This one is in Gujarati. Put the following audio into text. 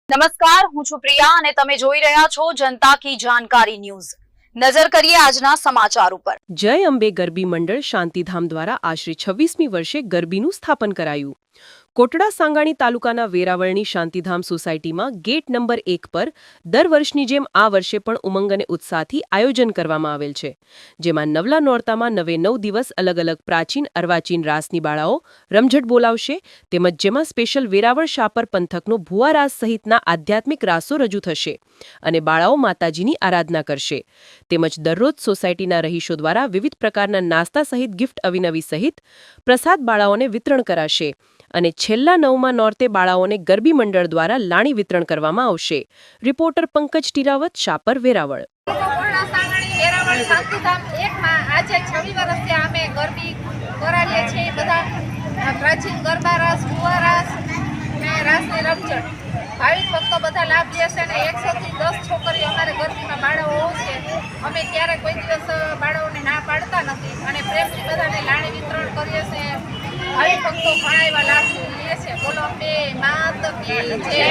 નમસ્કાર, હું છું પ્રિયા અને તમે જોઈ રહ્યા છો જનતા કી જાણકારી ન્યૂઝ। નજર કરીએ આજના સમાચાર ઉપર। જય અંબે ગરબી મંડળ શાંતિધામ દ્વારા આશરે 26મી વર્ષે ગરબીનું સ્થાપન કરાયું। કોટડા સાંગાણી તાલુકાના વેરાવળની શાંતિધામ સોસાયટીમાં ગેટ નંબર 1 પર દર વર્ષની જેમ આ વર્ષે પણ ઉમંગ અને ઉત્સાહથી આયોજન કરવામાં આવેલ છે, જેમાં નવલા નોરતામાં 9 દિવસ અલગ અલગ પ્રાચીન અર્વાચીન રાસની બાળાઓ રમઝટ બોલાવશે, તેમજ જેમાં સ્પેશિયલ વેરાવળ શાપર પંથકનો ભુવા રાસ સહિતના આધ્યાત્મિક રાસો રજૂ થશે અને બાળાઓ માતાજીની આરાધના કરશે। તેમજ દરરોજ સોસાયટીના રહીશો દ્વારા વિવિધ પ્રકારના નાસ્તા સહિત ગિફ્ટ અવિનવી સહિત પ્રસાદ બાળાઓને વિતરણ કરાશે અને છેલ્લા 9મા નોરતે બાળાઓને ગરબી મંડળ દ્વારા લાણી વિતરણ કરવામાં આવશે। રિપોર્ટર પંકજ ટીરાવત, શાપર, વેરાવળ। આજે 26 વર્ષથી અમે ગરબી કરાવીએ છીએ। બધા પ્રાચીન ગરબા રાસ, ભુવા રાસ અને રાસની રમઝટ ભાવિક ભક્તો બધા લાભ લે છે અને 100 થી 10 છોકરીઓ અમારે ગરબીમાં બાળાઓ છે। અમે ત્યારે કોઈ દિવસ બાળાઓને ના પાડતા નથી અને પ્રેમથી બધાને લાણી વિતરણ કરીએ છીએ। ભાવિક ભક્તો ઘણા એવા લાભ લે છે। બોલો અંબે માત કી જય।